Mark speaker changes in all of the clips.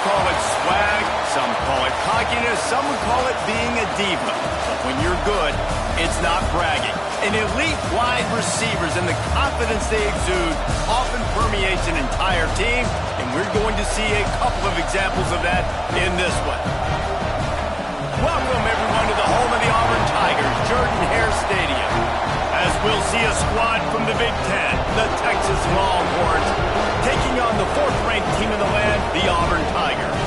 Speaker 1: call it swag, some call it cockiness, some would call it being a diva. But when you're good, it's not bragging. An elite wide receivers and the confidence they exude often permeates an entire team, and we're going to see a couple of examples of that in this one. Welcome, everyone, to the home of the Auburn Tigers, Jordan-Hare Stadium. As we'll see a squad from the Big Ten, the Texas Longhorns, taking on the fourth-ranked team in the land, the Auburn Tigers.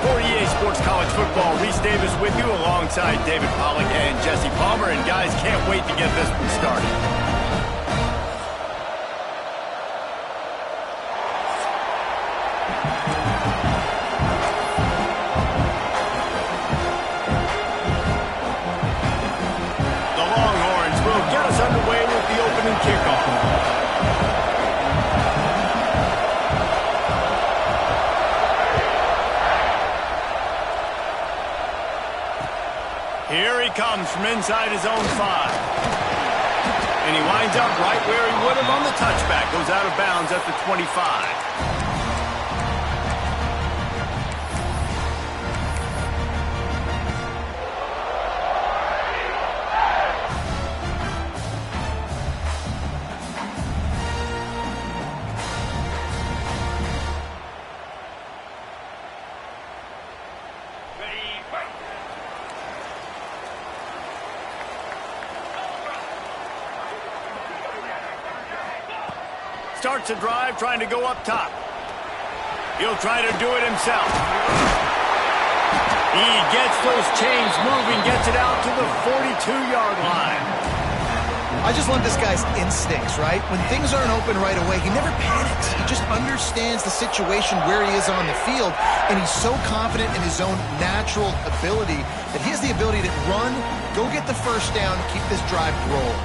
Speaker 1: For EA Sports College Football, Reese Davis with you alongside David Pollack and Jesse Palmer. And guys, can't wait to get this one started. The Longhorns will get us underway with the opening kickoff. Here he comes from inside his own 5. And he winds up right where he would have on the touchback. Goes out of bounds at the 25. Starts a drive trying to go up top. He'll try to do it himself. He gets those chains moving, gets it out to the 42-yard line.
Speaker 2: I just love this guy's instincts, right? When things aren't open right away, he never panics. He just understands the situation where he is on the field, and he's so confident in his own natural ability that he has the ability to run, go get the first down, keep this drive rolling.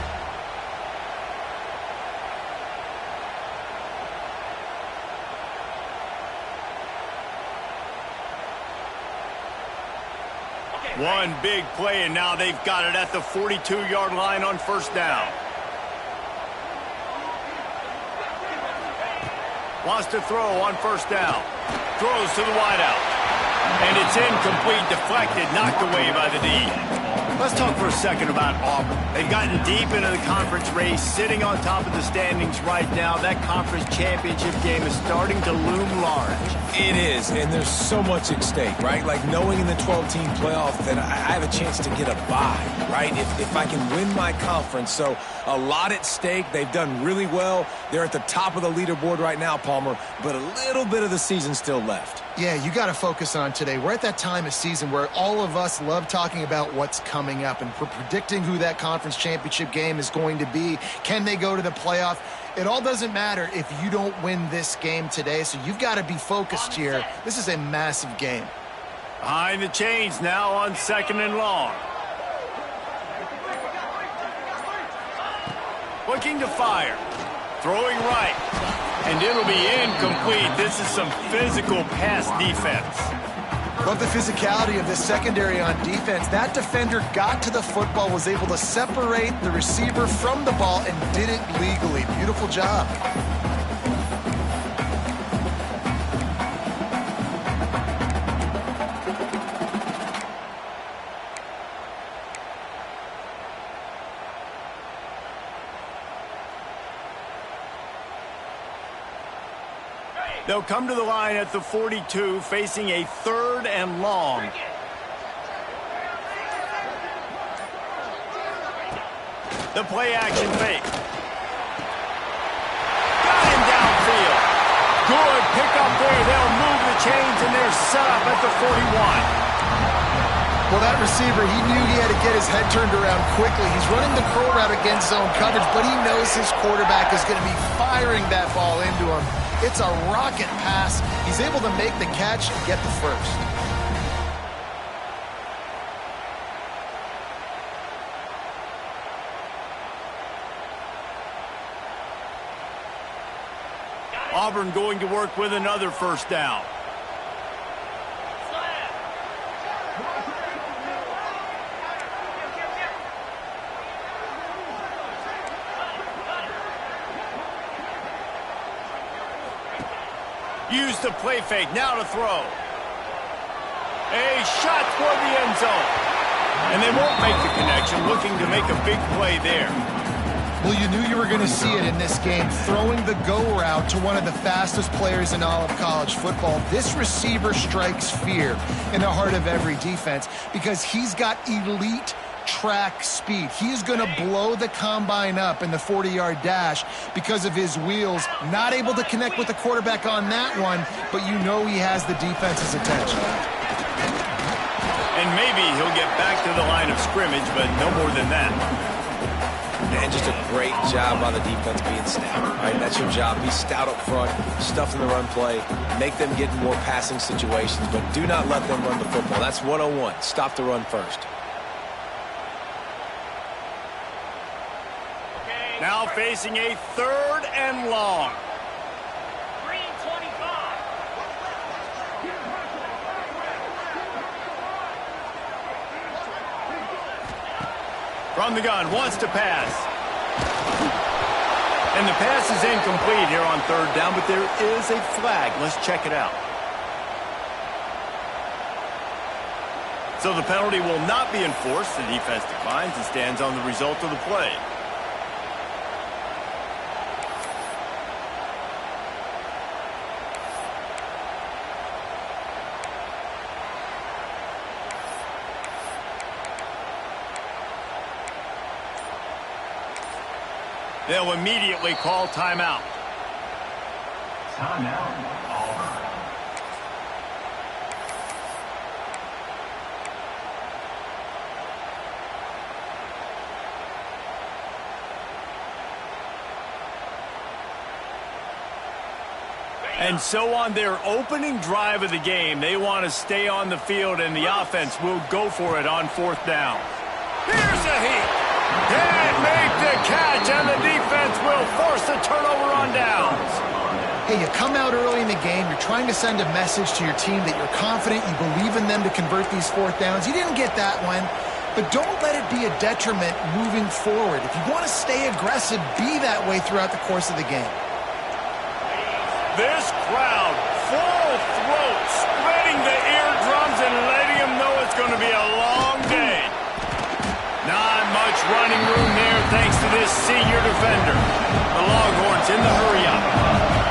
Speaker 1: One big play, and now they've got it at the 42-yard line on first down. Wants to throw on first down. Throws to the wideout. And it's incomplete, deflected, knocked away by the D. Let's talk for a second about Auburn. They've gotten deep into the conference race, sitting on top of the standings right now. That conference championship game is starting to loom large.
Speaker 3: It is, and there's so much at stake, right? Like knowing in the 12-team playoff that I have a chance to get a bye, right? If I can win my conference. So a lot at stake. They've done really well. They're at the top of the leaderboard right now, Palmer, but a little bit of the season still left.
Speaker 2: Yeah, you got to focus on today. We're at that time of season where all of us love talking about what's coming up and predicting who that conference championship game is going to be. Can they go to the playoff? It all doesn't matter if you don't win this game today, so you've got to be focused here. This is a massive game.
Speaker 1: Behind the chains now on 2nd and long. Looking to fire. Throwing right. And it'll be incomplete. This is some physical pass defense.
Speaker 2: Love the physicality of this secondary on defense. That defender got to the football, was able to separate the receiver from the ball, and did it legally. Beautiful job.
Speaker 1: They'll come to the line at the 42, facing a 3rd and long. The play action fake. Got him downfield. Good pickup there. They'll move the chains, and they're set up at the 41.
Speaker 2: Well, that receiver, he knew he had to get his head turned around quickly. He's running the curl route against zone coverage, but he knows his quarterback is going to be firing that ball into him. It's a rocket pass. He's able to make the catch and get the first.
Speaker 1: Auburn going to work with another first down. Use the play fake, now to throw. A shot toward the end zone. And they won't make the connection, looking to make a big play there.
Speaker 2: Well, you knew you were going to see it in this game, throwing the go route to one of the fastest players in all of college football. This receiver strikes fear in the heart of every defense because he's got elite track speed. He is going to blow the combine up in the 40-yard dash because of his wheels. Not able to connect with the quarterback on that one, but you know he has the defense's attention.
Speaker 1: And maybe he'll get back to the line of scrimmage, but no more than that.
Speaker 3: And just a great job by the defense being stout. Right? That's your job. Be stout up front, stuff in the run play, make them get in more passing situations, but do not let them run the football. That's 101. Stop the run first.
Speaker 1: Now facing a 3rd and long. From the gun, wants to pass. And the pass is incomplete here on 3rd down, but there is a flag. Let's check it out. So the penalty will not be enforced. The defense declines and stands on the result of the play. They'll immediately call timeout.
Speaker 4: Timeout, Auburn.
Speaker 1: And so on their opening drive of the game, they want to stay on the field, and the offense will go for it on 4th down. Here's a heat. Can't make the catch, and the defense will force the turnover on downs.
Speaker 2: Hey, you come out early in the game, you're trying to send a message to your team that you're confident, you believe in them to convert these 4th downs. You didn't get that one, but don't let it be a detriment moving forward. If you want to stay aggressive, be that way throughout the course of the game.
Speaker 1: This crowd, full throat, spreading the eardrums and letting them know it's going to be a long day. Not much running room there thanks to this senior defender. The Longhorns in the hurry-up.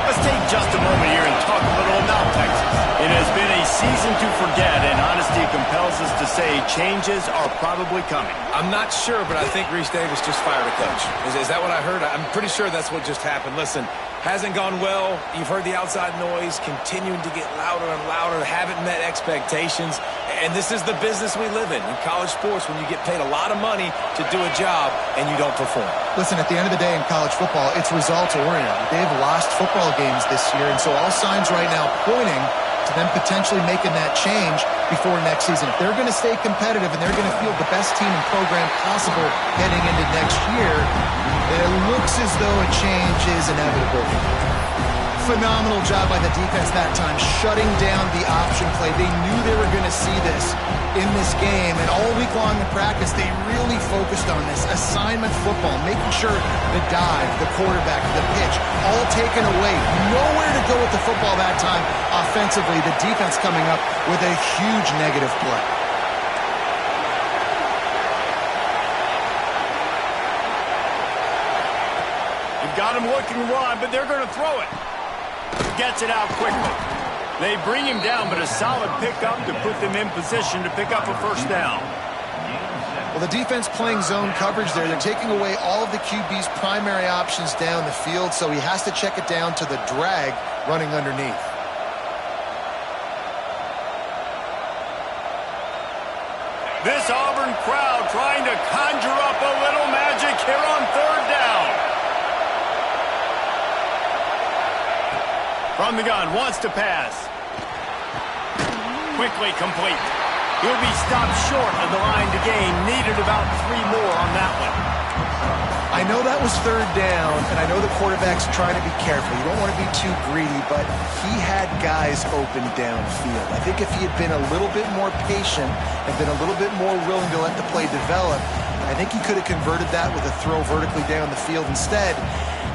Speaker 1: Let's take just a moment here and talk a little about Texas. It has been a season to forget, and honesty compels us to say changes are probably coming.
Speaker 3: I'm not sure, but I think Reese Davis just fired a coach. Is that what I heard? I'm pretty sure that's what just happened. Listen, hasn't gone well. You've heard the outside noise continuing to get louder and louder. Haven't met expectations. And this is the business we live in college sports, when you get paid a lot of money to do a job and you don't perform.
Speaker 2: Listen, at the end of the day in college football, it's results-oriented. They've lost football games this year, and so all signs right now pointing to them potentially making that change before next season. If they're going to stay competitive and they're going to field the best team and program possible heading into next year, then it looks as though a change is inevitable. Phenomenal job by the defense that time, shutting down the option play. They knew they were going to see this in this game, and all week long in practice, they really focused on this assignment football, making sure the dive, the quarterback, the pitch, all taken away. Nowhere to go with the football that time offensively. The defense coming up with a huge negative play.
Speaker 1: You've got him looking wide, but they're going to throw it. Gets it out quickly. They bring him down, but a solid pickup to put them in position to pick up a 1st down.
Speaker 2: Well, the defense playing zone coverage there. They're taking away all of the QB's primary options down the field, so he has to check it down to the drag running underneath.
Speaker 1: This Auburn crowd trying to conjure up a little magic here on 3rd down. From the gun, wants to pass. Quickly complete. He'll be stopped short of the line to gain. Needed about 3 more on that one.
Speaker 2: I know that was 3rd down, and I know the quarterback's trying to be careful. You don't want to be too greedy, but he had guys open downfield. I think if he had been a little bit more patient and been a little bit more willing to let the play develop, I think he could have converted that with a throw vertically down the field. Instead,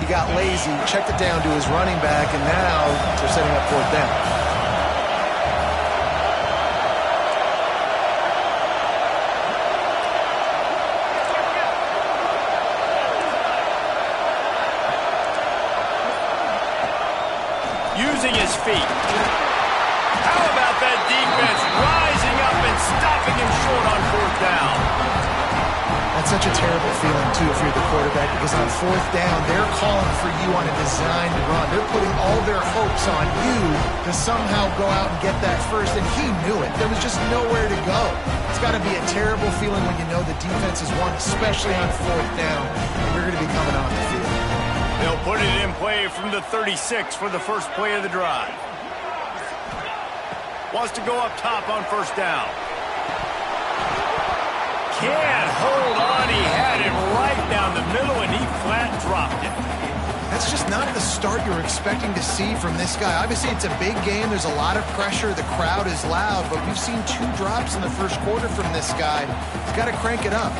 Speaker 2: he got lazy, checked it down to his running back, and now they're setting up 4th down.
Speaker 1: using his feet. How about that defense rising up and stopping him short on fourth down?
Speaker 2: That's such a terrible feeling, too, if you're the quarterback, because on fourth down, they're calling for you on a designed run. They're putting all their hopes on you to somehow go out and get that first, and he knew it. There was just nowhere to go. It's got to be a terrible feeling when you know the defense has won, especially on fourth down, and you're going to be coming off the field.
Speaker 1: They'll put it in play from the 36 for the first play of the drive. Wants to go up top on first down. Can't hold on. He had it right down the middle, and he flat dropped it.
Speaker 2: That's just not the start you're expecting to see from this guy. Obviously, it's a big game. There's a lot of pressure. The crowd is loud, but we've seen 2 drops in the first quarter from this guy. He's got to crank it up.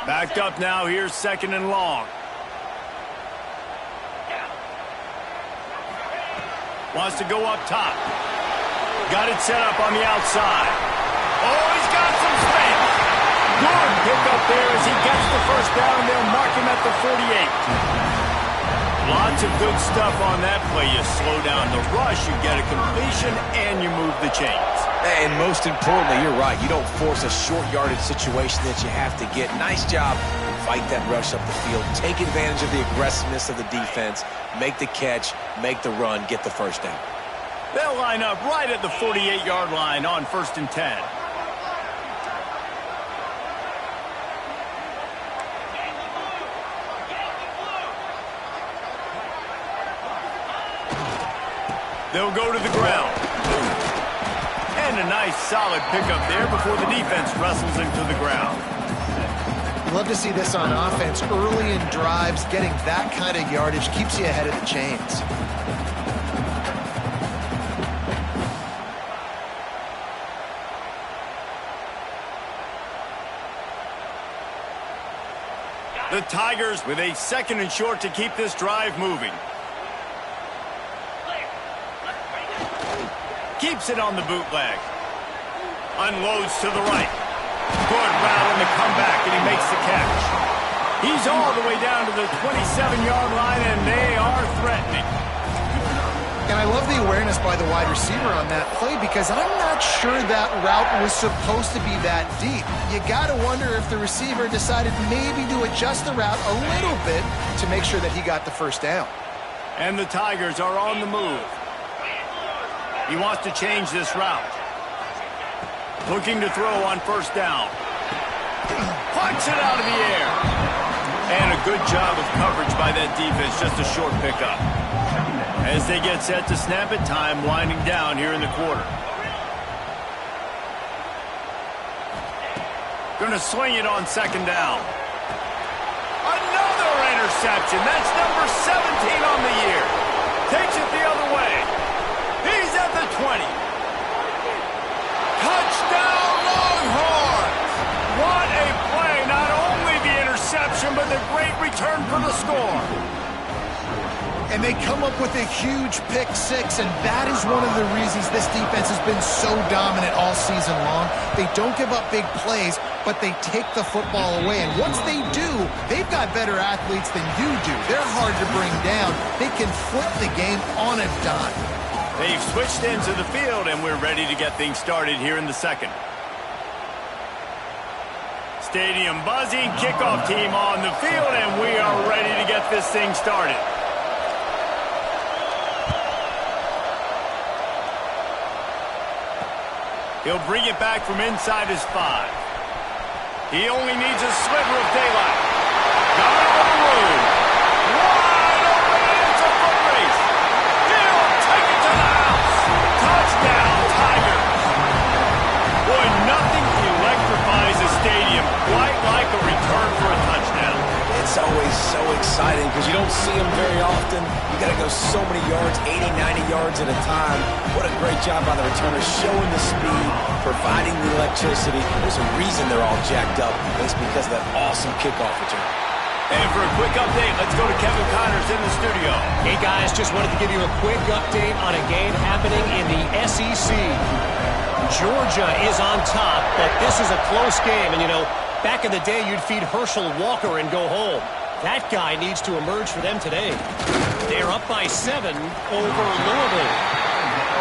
Speaker 1: Backed up now. Here's second and long. Wants to go up top. Got it set up on the outside. Oh, he's got some space. Good pick up there as he gets the first down. They'll mark him at the 48. Lots of good stuff on that play. You slow down the rush, you get a completion, and you move the chains.
Speaker 3: And most importantly, you're right. You don't force a short yardage situation that you have to get. Nice job. Fight that rush up the field. Take advantage of the aggressiveness of the defense. Make the catch. Make the run. Get the first down.
Speaker 1: They'll line up right at the 48-yard line on 1st and 10. They'll go to the ground. And a nice solid pickup there before the defense wrestles into the ground.
Speaker 2: Love to see this on offense. Early in drives, getting that kind of yardage keeps you ahead of the chains.
Speaker 1: The Tigers with a 2nd and short to keep this drive moving. Keeps it on the bootleg. Unloads to the right. Good route on the comeback, and he makes the catch. He's all the way down to the 27-yard line, and they are threatening.
Speaker 2: And I love the awareness by the wide receiver on that play because I'm not sure that route was supposed to be that deep. You got to wonder if the receiver decided maybe to adjust the route a little bit to make sure that he got the first down.
Speaker 1: And the Tigers are on the move. He wants to change this route. Looking to throw on first down. Punts it out of the air. And a good job of coverage by that defense. Just a short pickup. As they get set to snap it, time winding down here in the quarter. Going to swing it on 2nd down. Another interception. That's number 17 on the year. Takes it the other way. He's at the 20. Touchdown, Longhorns! What a play. Not only the interception, but the great return for the score.
Speaker 2: And they come up with a huge pick 6, and that is one of the reasons this defense has been so dominant all season long. They don't give up big plays, but they take the football away. And once they do, they've got better athletes than you do. They're hard to bring down. They can flip the game on a dime.
Speaker 1: They've switched ends of the field, and we're ready to get things started here in the 2nd. Stadium buzzing, kickoff team on the field, and we are ready to get this thing started. He'll bring it back from inside his 5. He only needs a sliver of daylight. Got it on the road. Wide open, and it's a foot race. He'll take it to the house. Touchdown, Tigers. Boy, nothing electrifies a stadium quite like a return for a touchdown.
Speaker 3: It's always so exciting because you don't see them very often. You got to go so many yards, 80, 90 yards at a time. What a great job by the returner, showing the speed, providing the electricity. There's a reason they're all jacked up, and it's because of that awesome kickoff return.
Speaker 1: And for a quick update, let's go to Kevin Connors in the studio.
Speaker 4: Hey, guys, just wanted to give you a quick update on a game happening in the SEC. Georgia is on top, but this is a close game. And, you know, back in the day, you'd feed Herschel Walker and go home. That guy needs to emerge for them today. They're up by 7 over Louisville.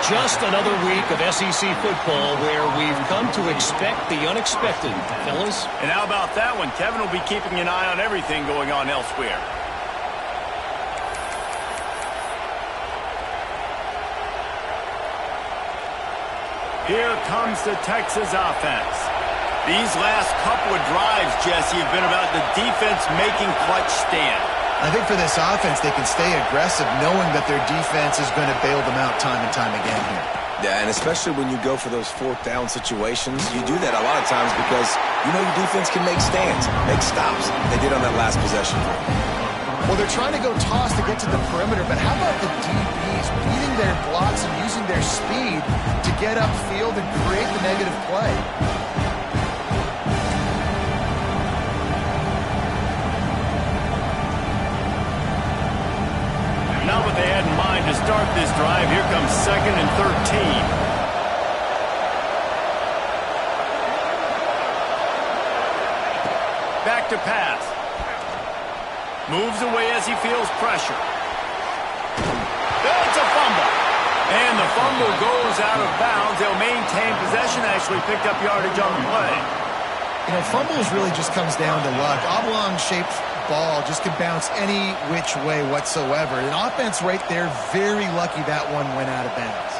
Speaker 4: Just another week of SEC football where we've come to expect the unexpected, fellas.
Speaker 1: And how about that one? Kevin will be keeping an eye on everything going on elsewhere. Here comes the Texas offense. These last couple of drives, Jesse, have been about the defense making clutch stand.
Speaker 2: I think for this offense, they can stay aggressive knowing that their defense is going to bail them out time and time again here.
Speaker 3: Yeah, and especially when you go for those fourth down situations, you do that a lot of times because you know your defense can make stands, make stops. They did on that last possession.
Speaker 2: Well, they're trying to go toss to get to the perimeter, but how about the DBs beating their blocks and using their speed to get upfield and create the negative play?
Speaker 1: Not what they had in mind to start this drive. Here comes 2nd and 13. Back to pass. Moves away as he feels pressure. It's a fumble. And the fumble goes out of bounds. They'll maintain possession. Actually picked up yardage on the play.
Speaker 2: You know, fumbles really just comes down to luck. Oblong-shaped ball just can bounce any which way whatsoever. An offense right there, very lucky that one went out of bounds.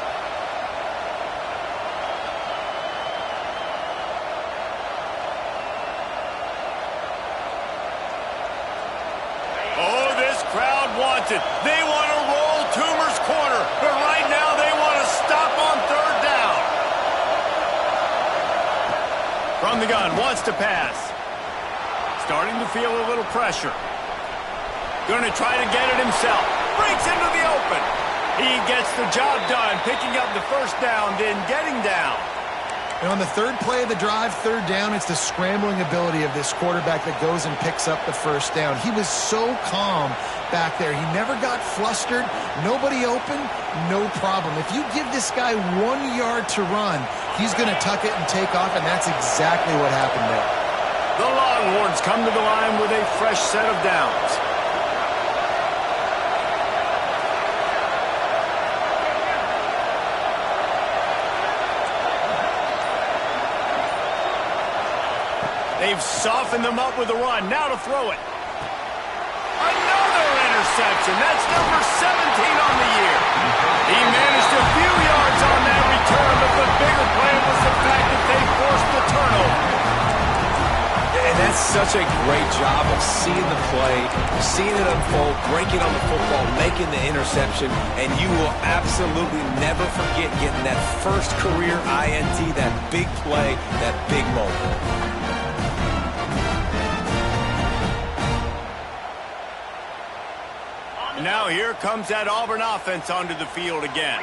Speaker 1: Oh, this crowd wants it. They want to roll Toomer's corner, but right now they want to stop on 3rd down. From the gun, wants to pass. Starting to feel a little pressure. Going to try to get it himself. Breaks into the open. He gets the job done, picking up the 1st down, then getting down.
Speaker 2: And on the 3rd play of the drive, 3rd down, it's the scrambling ability of this quarterback that goes and picks up the 1st down. He was so calm back there. He never got flustered. Nobody open, no problem. If you give this guy 1 yard to run, he's going to tuck it and take off, and that's exactly what happened there.
Speaker 1: The Longhorns come to the line with a fresh set of downs. They've softened them up with a run. Now to throw it. Another interception. That's number 17 on the year. He managed a few yards on that return, but the bigger play was the fact that they forced the turnover.
Speaker 3: And that's such a great job of seeing the play, seeing it unfold, breaking on the football, making the interception, and you will absolutely never forget getting that first career INT, that big play, that big moment.
Speaker 1: Now here comes that Auburn offense onto the field again.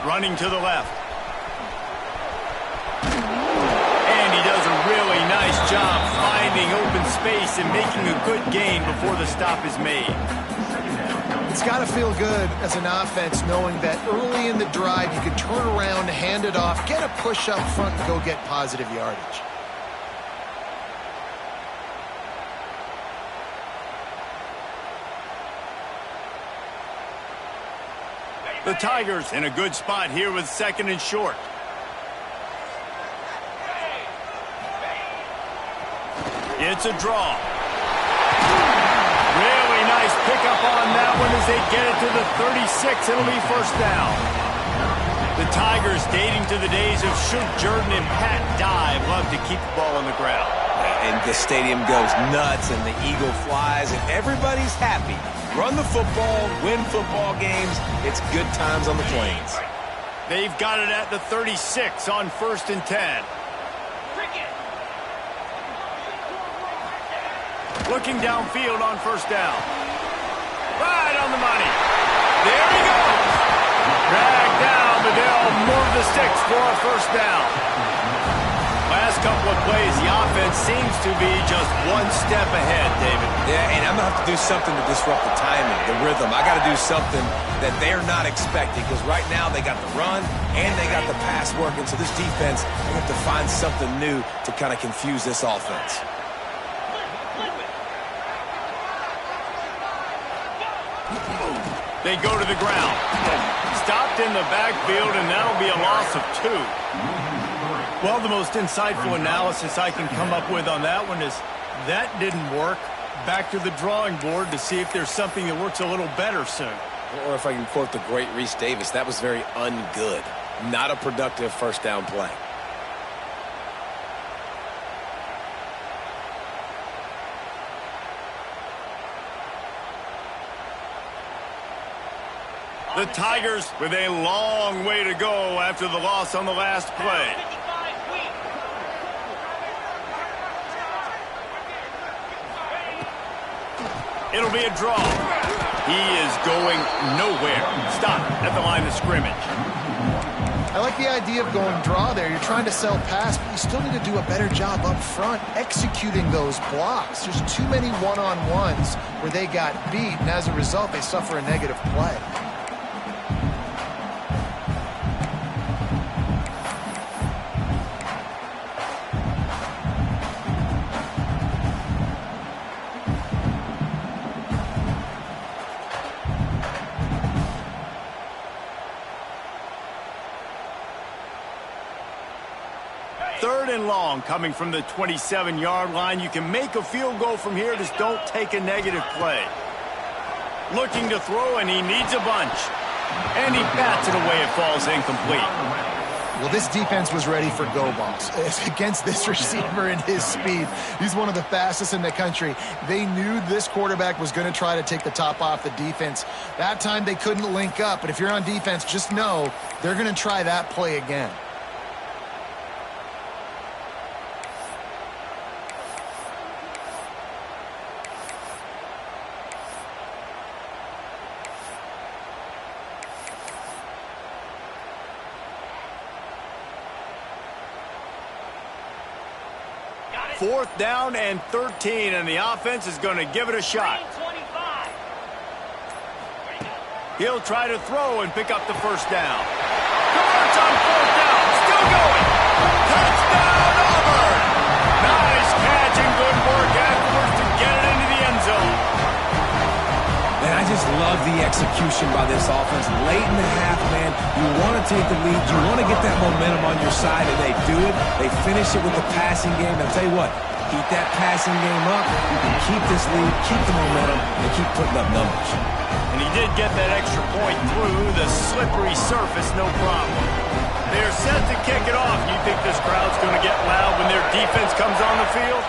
Speaker 1: Running to the left. And he does a really nice job finding open space and making a good gain before the stop is made.
Speaker 2: It's got to feel good as an offense knowing that early in the drive you can turn around, hand it off, get a push up front, and go get positive yardage.
Speaker 1: The Tigers in a good spot here with 2nd and short. It's a draw. Really nice pickup on that one as they get it to the 36. It'll be 1st down. The Tigers, dating to the days of Shook Jordan and Pat Dye, love to keep the ball on the ground.
Speaker 3: And the stadium goes nuts, and the eagle flies, and everybody's happy. Run the football, win football games. It's good times on the Plains.
Speaker 1: They've got it at the 36 on 1st and 10. Looking downfield on 1st down. Right on the money. There he goes. Dragged down, but they'll move the sticks for a 1st down. Last couple of plays, the offense seems to be just one step ahead, David.
Speaker 3: Yeah, and I'm going to have to do something to disrupt the timing, the rhythm. I got to do something that they're not expecting, because right now they got the run and they got the pass working. So this defense, they have to find something new to kind of confuse this offense.
Speaker 1: They go to the ground. Stopped in the backfield, and that'll be a loss of 2. Well, the most insightful analysis I can come up with on that one is that didn't work. Back to the drawing board to see if there's something that works a little better soon.
Speaker 3: Or if I can quote the great Reese Davis, that was very ungood. Not a productive first down play.
Speaker 1: The Tigers with a long way to go after the loss on the last play. It'll be a draw. He is going nowhere. Stop at the line of scrimmage.
Speaker 2: I like the idea of going draw there. You're trying to sell pass, but you still need to do a better job up front executing those blocks. There's too many one-on-ones where they got beat, and as a result, they suffer a negative play.
Speaker 1: Third and long coming from the 27-yard line. You can make a field goal from here, just don't take a negative play. Looking to throw, and he needs a bunch. And he bats it away. It falls incomplete.
Speaker 2: Well, this defense was ready for go balls. Against this receiver and his speed, he's one of the fastest in the country. They knew this quarterback was going to try to take the top off the defense. That time they couldn't link up, but if you're on defense, just know they're going to try that play again.
Speaker 1: Fourth down and 13, and the offense is going to give it a shot. He'll try to throw and pick up the first down. Converts on fourth down. Still going. Touchdown, Auburn. Nice catch and good work afterwards to get it into the end zone.
Speaker 3: And I just love the execution by this offense. Late in the half, man, you want to take the lead. You want to get that momentum on your side, and they do it. They finish it with the passing game. I'll tell you what, keep that passing game up. You can keep this lead, keep the momentum, and keep putting up numbers.
Speaker 1: And he did get that extra point through the slippery surface, no problem. They're set to kick it off. You think this crowd's going to get loud when their defense comes on the field?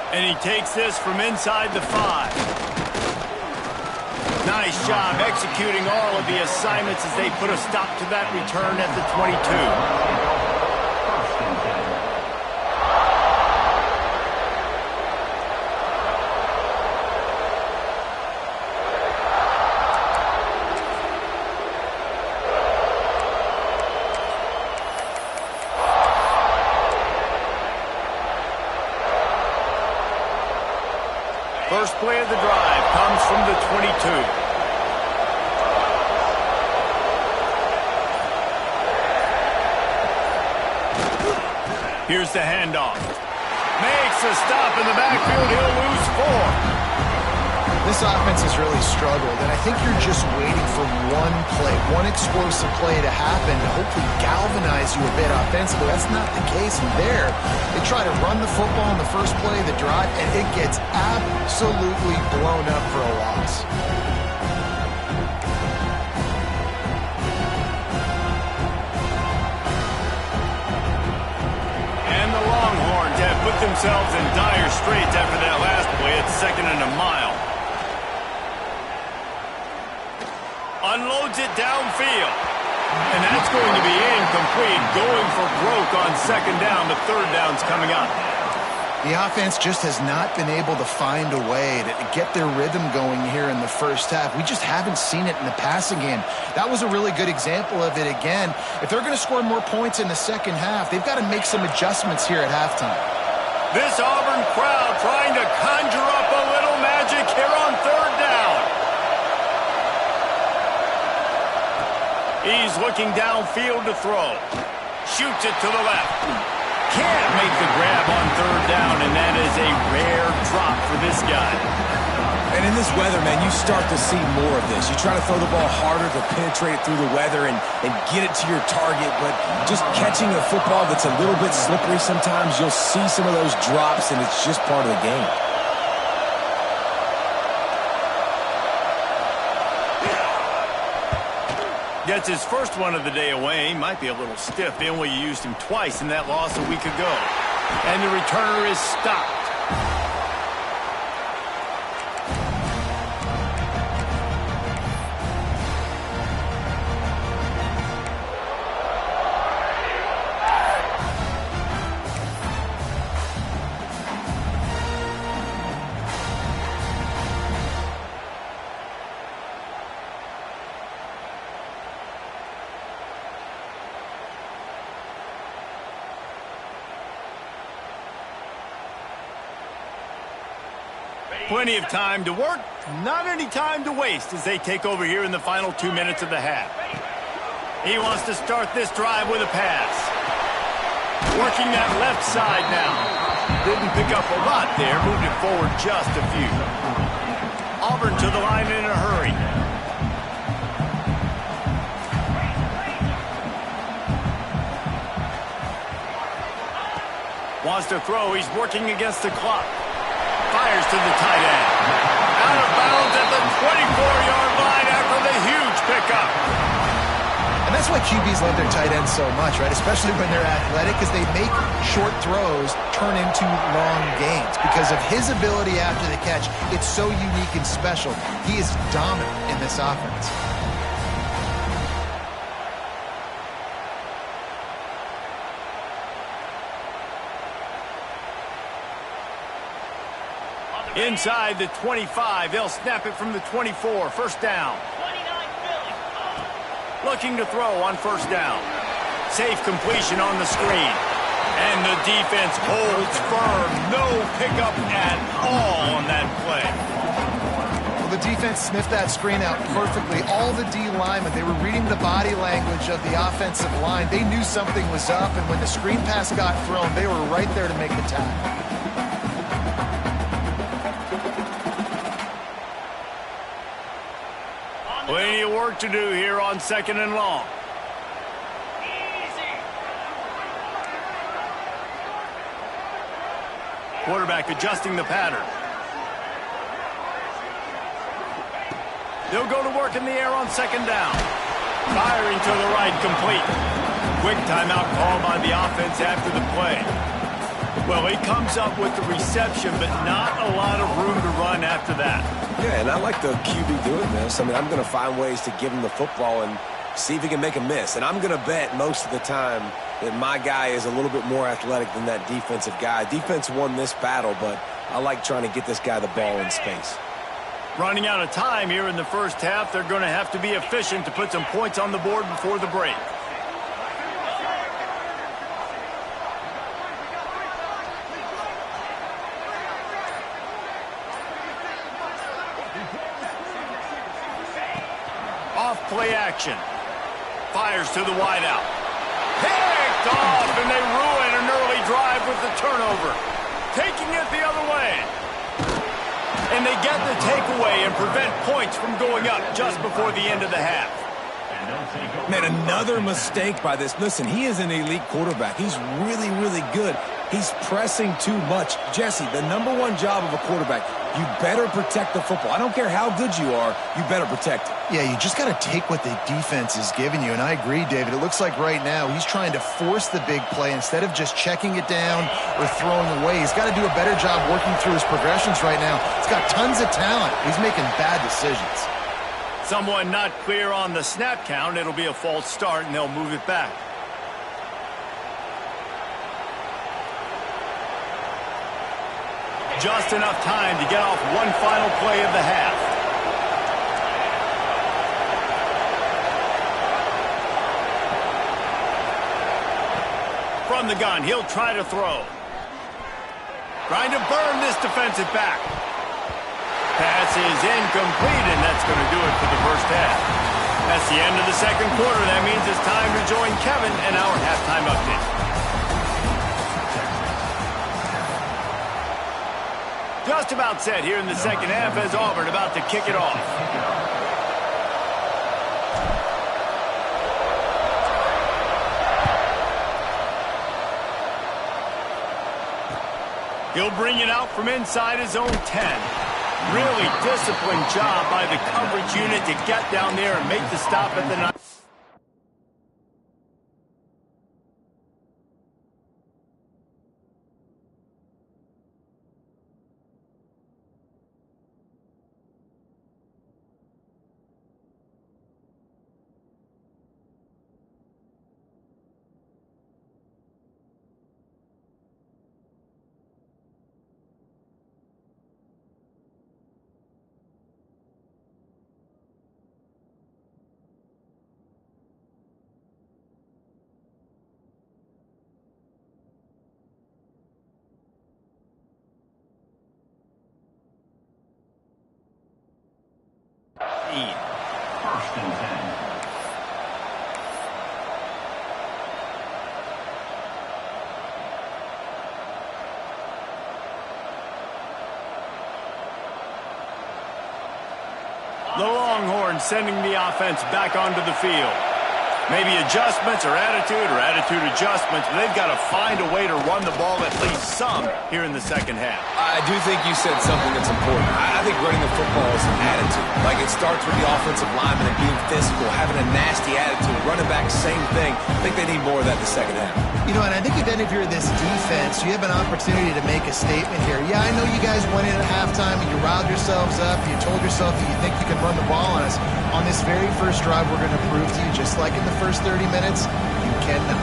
Speaker 1: And he takes this from inside the 5. Nice job executing all of the assignments as they put a stop to that return at the 22. First play of the drive comes from the 22. Here's the handoff. Makes a stop in the backfield. He'll lose 4.
Speaker 2: This offense has really struggled, and I think you're just waiting for one play, one explosive play to happen to hopefully galvanize you a bit offensively. That's not the case there. They try to run the football in the first play of the drive, and it gets absolutely blown up for a loss.
Speaker 1: And the Longhorns have put themselves in dire straits after that last play at 2nd and a mile. Unloads it downfield. And that's going to be incomplete. Going for broke on 2nd down. The 3rd down's coming up.
Speaker 2: The offense just has not been able to find a way to get their rhythm going here in the first half. We just haven't seen it in the passing game. That was a really good example of it again. If they're going to score more points in the second half, they've got to make some adjustments here at halftime.
Speaker 1: This Auburn crowd trying to conjure up a little magic here on third down. He's looking downfield to throw. Shoots it to the left. Can't make the grab on third down, and that is a rare drop for this guy.
Speaker 3: And in this weather, man, you start to see more of this. You try to throw the ball harder to penetrate it through the weather and get it to your target, but just catching a football that's a little bit slippery sometimes, you'll see some of those drops, and it's just part of the game.
Speaker 1: Gets his first one of the day away. Might be a little stiff. They only used him twice in that loss a week ago. And the returner is stopped. Plenty of time to work, not any time to waste as they take over here in the final 2 minutes of the half. He wants to start this drive with a pass. Working that left side now. Didn't pick up a lot there, moved it forward just a few. Auburn to the line in a hurry. Wants to throw, he's working against the clock. Fires to the tight end. Out of bounds at the 24-yard line after the huge pickup.
Speaker 2: And that's why QBs love their tight ends so much, right? Especially when they're athletic, because they make short throws turn into long gains. Because of his ability after the catch, it's so unique and special. He is dominant in this offense.
Speaker 1: Inside the 25, they'll snap it from the 24. First down. Looking to throw on first down. Safe completion on the screen. And the defense holds firm. No pickup at all on that play.
Speaker 2: Well, the defense sniffed that screen out perfectly. All the D linemen, they were reading the body language of the offensive line. They knew something was up, and when the screen pass got thrown, they were right there to make the tackle.
Speaker 1: Plenty of work to do here on second and long. Quarterback adjusting the pattern. They'll go to work in the air on second down. Firing to the right, complete. Quick timeout call by the offense after the play. Well, he comes up with the reception, but not a lot of room to run after that.
Speaker 3: Yeah, and I like the QB doing this. I mean, I'm going to find ways to give him the football and see if he can make a miss. And I'm going to bet most of the time that my guy is a little bit more athletic than that defensive guy. Defense won this battle, but I like trying to get this guy the ball in space.
Speaker 1: Running out of time here in the first half. They're going to have to be efficient to put some points on the board before the break. Play action. Fires to the wideout. Picked off, and they ruin an early drive with the turnover. Taking it the other way. And they get the takeaway and prevent points from going up just before the end of the half.
Speaker 3: Man, another mistake by this. Listen, he is an elite quarterback. He's really, really good. He's pressing too much. Jesse, the #1 job of a quarterback, you better protect the football. I don't care how good you are, you better protect it.
Speaker 2: Yeah, you just got to take what the defense is giving you. And I agree, David. It looks like right now he's trying to force the big play instead of just checking it down or throwing away. He's got to do a better job working through his progressions right now. He's got tons of talent. He's making bad decisions.
Speaker 1: Someone not clear on the snap count. It'll be a false start, and they'll move it back. Just enough time to get off one final play of the half. From the gun, he'll try to throw. Trying to burn this defensive back. Pass is incomplete, and that's going to do it for the first half. That's the end of the second quarter. That means it's time to join Kevin and our halftime update. Just about set here in the second half as Auburn about to kick it off. He'll bring it out from inside his own 10. Really disciplined job by the coverage unit to get down there and make the stop at the 9.
Speaker 5: First and 10.
Speaker 1: The Longhorns sending the offense back onto the field. Maybe adjustments or attitude adjustments, but they've got to find a way to run the ball at least some here in the second half.
Speaker 3: I do think you said something that's important. I think running the football is an attitude. Like, it starts with the offensive lineman and being physical, having a nasty attitude. Running back, same thing. I think they need more of that in the second half.
Speaker 2: You know, and I think then if you're this defense, you have an opportunity to make a statement here. Yeah, I know you guys went in at halftime and you riled yourselves up. You told yourself that you think you can run the ball on us. On this very first drive, we're going to prove to you, just like in the first 30 minutes, you cannot.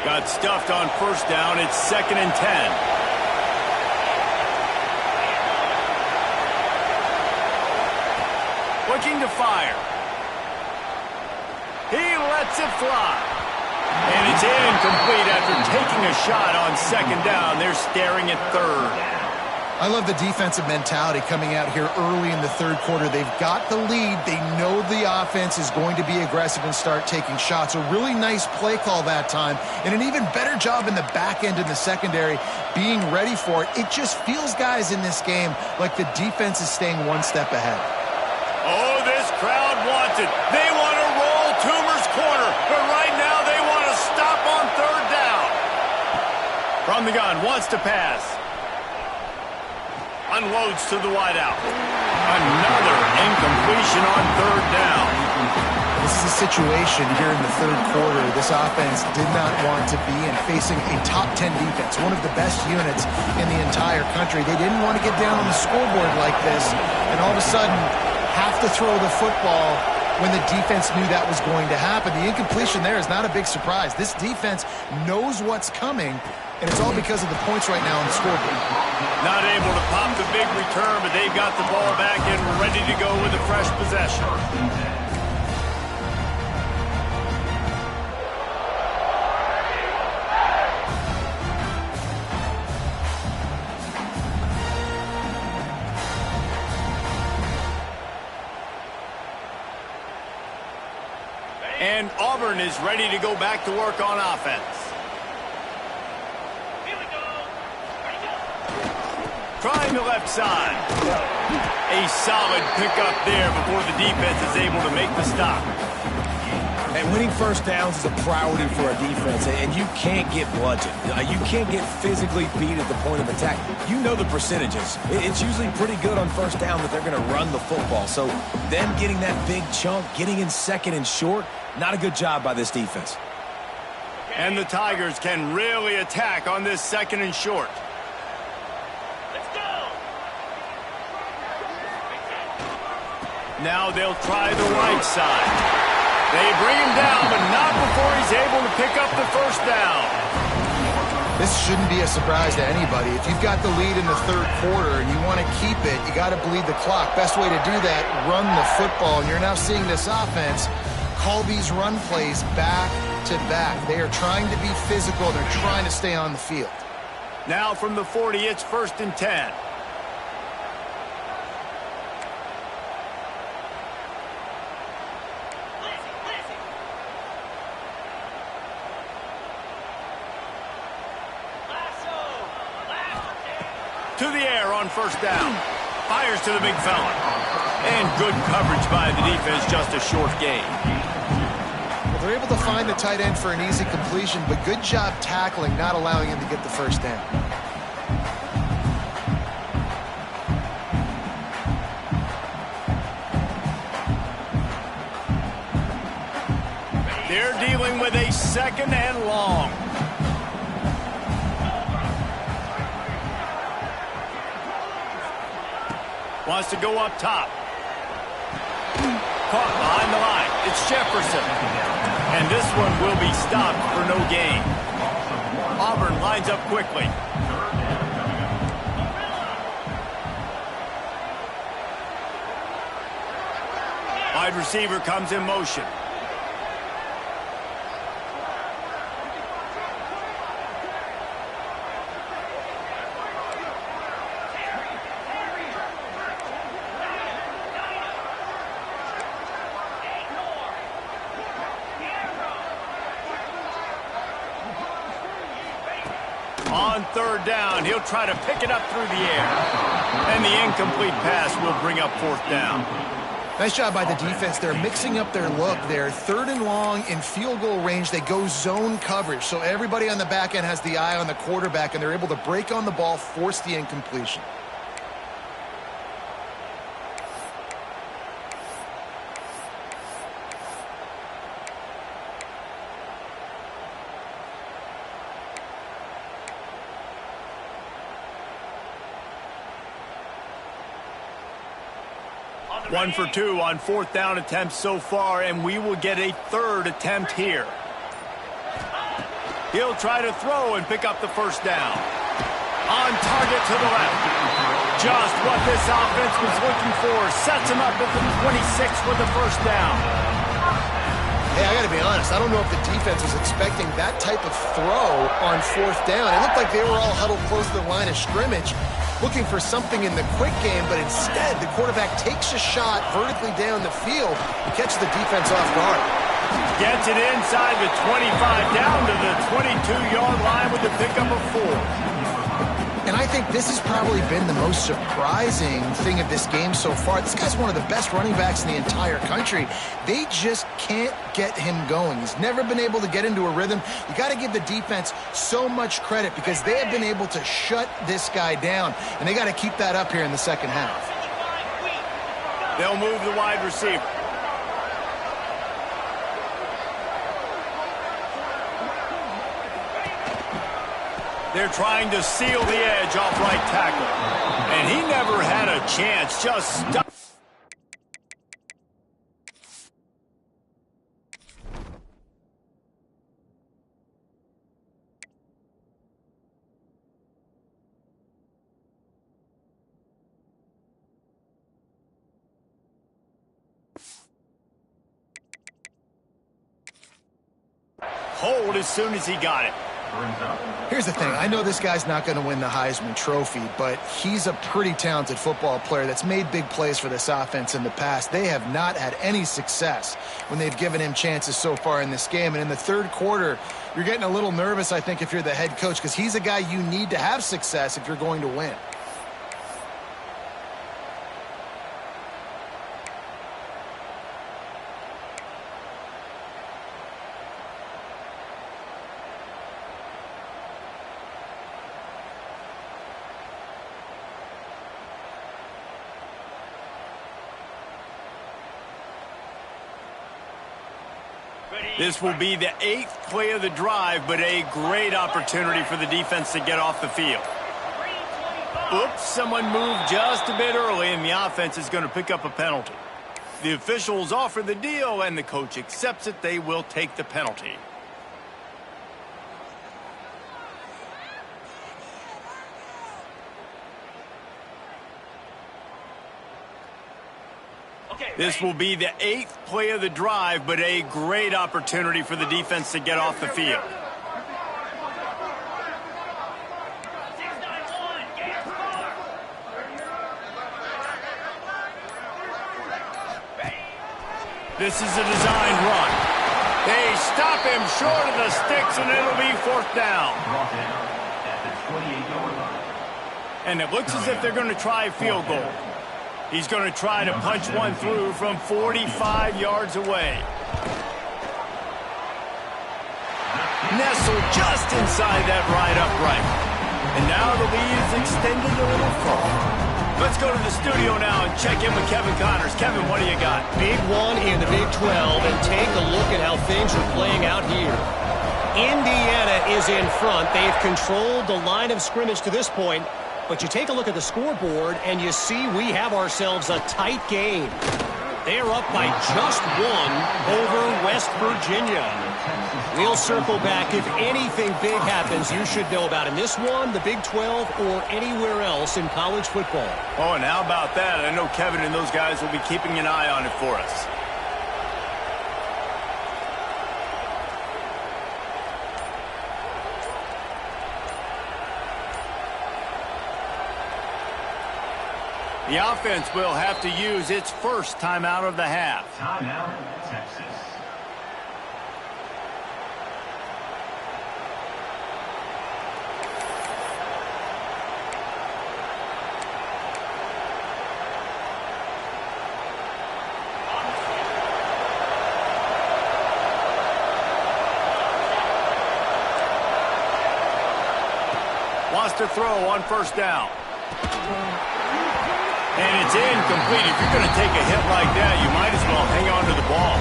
Speaker 1: Got stuffed on first down. It's 2nd and 10. Looking to fire. He lets it fly. And it's incomplete after taking a shot on 2nd down. They're staring at 3rd.
Speaker 2: I love the defensive mentality coming out here early in the third quarter. They've got the lead. They know the offense is going to be aggressive and start taking shots. A really nice play call that time, and an even better job in the back end in the secondary being ready for it. It just feels, guys, in this game like the defense is staying one step ahead.
Speaker 1: Oh, this crowd wants it. They want to roll Toomer's corner, but right now they want to stop on 3rd down. From the gun, wants to pass. Unloads to the wideout. Another incompletion on 3rd down.
Speaker 2: This is a situation here in the third quarter this offense did not want to be in, facing a top 10 defense, one of the best units in the entire country. They didn't want to get down on the scoreboard like this, and all of a sudden have to throw the football when the defense knew that was going to happen. The incompletion there is not a big surprise. This defense knows what's coming, and it's all because of the points right now on the scoreboard.
Speaker 1: Not able to pop the big return, but they've got the ball back and ready to go with a fresh possession. And Auburn is ready to go back to work on offense. Trying the left side. A solid pickup there before the defense is able to make the stop.
Speaker 3: And winning first downs is a priority for a defense, and you can't get bludgeoned. You can't get physically beat at the point of attack. You know the percentages. It's usually pretty good on first down that they're going to run the football. So them getting that big chunk, getting in 2nd and short, not a good job by this defense.
Speaker 1: And the Tigers can really attack on this 2nd and short. Now they'll try the right side. They bring him down, but not before he's able to pick up the first down.
Speaker 2: This shouldn't be a surprise to anybody. If you've got the lead in the third quarter and you want to keep it, you got to bleed the clock. Best way to do that, run the football. And you're now seeing this offense call these run plays back to back. They are trying to be physical. They're trying to stay on the field.
Speaker 1: Now from the 40, it's 1st and 10. To the air on first down. Fires to the big fella. And good coverage by the defense, just a short gain.
Speaker 2: Well, they're able to find the tight end for an easy completion, but good job tackling, not allowing him to get the first down.
Speaker 1: They're dealing with a 2nd and long. Wants to go up top. Caught behind the line. It's Jefferson. And this one will be stopped for no gain. Auburn lines up quickly. Wide receiver comes in motion. On 3rd down, he'll try to pick it up through the air. And the incomplete pass will bring up 4th down.
Speaker 2: Nice job by the defense. They're mixing up their look there. 3rd and long in field goal range. They go zone coverage. So everybody on the back end has the eye on the quarterback, and they're able to break on the ball, force the incompletion.
Speaker 1: One for 2 on 4th down attempts so far, and we will get a 3rd attempt here. He'll try to throw and pick up the first down. On target to the left. Just what this offense was looking for. Sets him up at the 26 with the first down.
Speaker 2: Hey, I got to be honest. I don't know if the defense was expecting that type of throw on 4th down. It looked like they were all huddled close to the line of scrimmage, looking for something in the quick game, but instead the quarterback takes a shot vertically down the field and catches the defense off guard.
Speaker 1: Gets it inside the 25, down to the 22-yard line with the pickup of 4.
Speaker 2: And I think this has probably been the most surprising thing of this game so far. This guy's one of the best running backs in the entire country. They just can't get him going. He's never been able to get into a rhythm. You got to give the defense so much credit because they have been able to shut this guy down, and they got to keep that up here in the second half.
Speaker 1: They'll move the wide receiver. They're trying to seal the edge off right tackle. And he never had a chance, just stuck. Hold as soon as he got it.
Speaker 2: Here's the thing. I know this guy's not going to win the Heisman Trophy, but he's a pretty talented football player that's made big plays for this offense in the past. They have not had any success when they've given him chances so far in this game. And in the third quarter, you're getting a little nervous, I think, if you're the head coach, because he's a guy you need to have success if you're going to win.
Speaker 1: This will be the 8th play of the drive, but a great opportunity for the defense to get off the field. Oops, someone moved just a bit early, and the offense is going to pick up a penalty. The officials offer the deal, and the coach accepts it. They will take the penalty. This will be the 8th play of the drive, but a great opportunity for the defense to get off the field. This is a designed run. They stop him short of the sticks, and it'll be 4th down. And it looks as if they're going to try a field goal. He's going to try to punch one through from 45 yards away. Nestled just inside that right upright. And now the lead is extended a little further. Let's go to the studio now and check in with Kevin Connors. Kevin, what do you got?
Speaker 4: Big one in the Big 12, and take a look at how things are playing out here. Indiana is in front. They've controlled the line of scrimmage to this point. But you take a look at the scoreboard, and you see we have ourselves a tight game. They're up by just one over West Virginia. We'll circle back. If anything big happens, you should know about in this one, the Big 12, or anywhere else in college football.
Speaker 1: Oh, and how about that? I know Kevin and those guys will be keeping an eye on it for us. The offense will have to use its first timeout of the half.
Speaker 5: Timeout, Texas.
Speaker 1: Wants to throw on 1st down. And it's incomplete. If you're going to take a hit like that, you might as well hang on to the ball.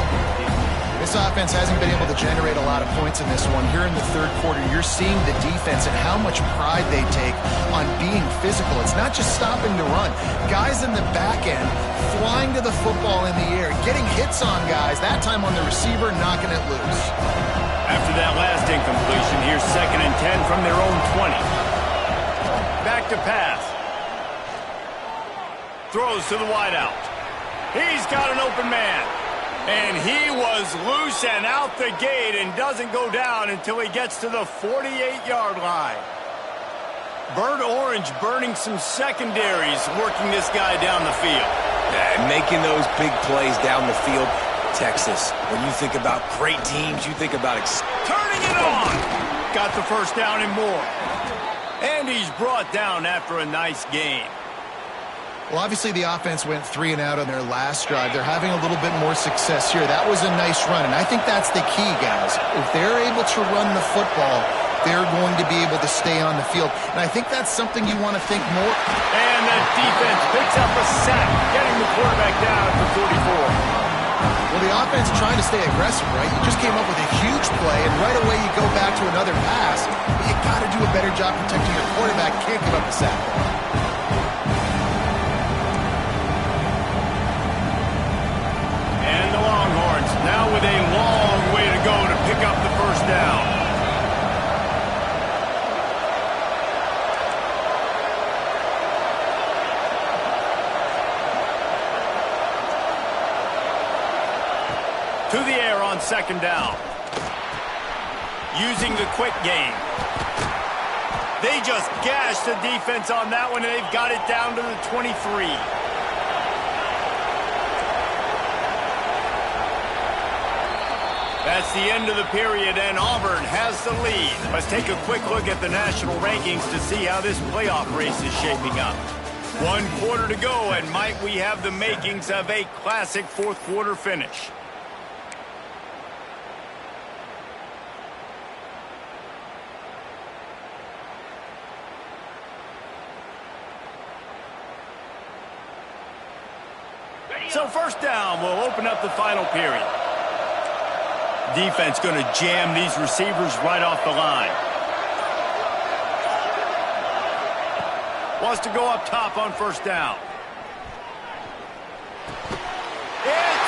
Speaker 2: This offense hasn't been able to generate a lot of points in this one. Here in the 3rd quarter, you're seeing the defense and how much pride they take on being physical. It's not just stopping to run. Guys in the back end flying to the football in the air, getting hits on guys, that time on the receiver, knocking it loose.
Speaker 1: After that last incompletion, here's 2nd and 10 from their own 20. Back to pass. Throws to the wideout. He's got an open man. And he was loose and out the gate and doesn't go down until he gets to the 48-yard line. Burnt Orange burning some secondaries, working this guy down the field.
Speaker 3: And making those big plays down the field. Texas, when you think about great teams, you think about
Speaker 1: turning it on. Got the 1st down and more. And he's brought down after a nice game.
Speaker 2: Well, obviously the offense went 3 and out on their last drive. They're having a little bit more success here. That was a nice run, and I think that's the key, guys. If they're able to run the football, they're going to be able to stay on the field. And I think that's something you want to think more.
Speaker 1: And the defense picks up a sack, getting the quarterback down at the 44.
Speaker 2: Well, the offense trying to stay aggressive, right? You just came up with a huge play, and right away you go back to another pass. But you got to do a better job protecting your quarterback. Can't give up a sack.
Speaker 1: And the Longhorns now with a long way to go to pick up the 1st down. To the air on 2nd down. Using the quick game. They just gashed the defense on that one, and they've got it down to the 23. That's the end of the period, and Auburn has the lead. Let's take a quick look at the national rankings to see how this playoff race is shaping up. 1 quarter to go, and might we have the makings of a classic 4th quarter finish. So 1st down will open up the final period. Defense going to jam these receivers right off the line. Wants to go up top on 1st down. It's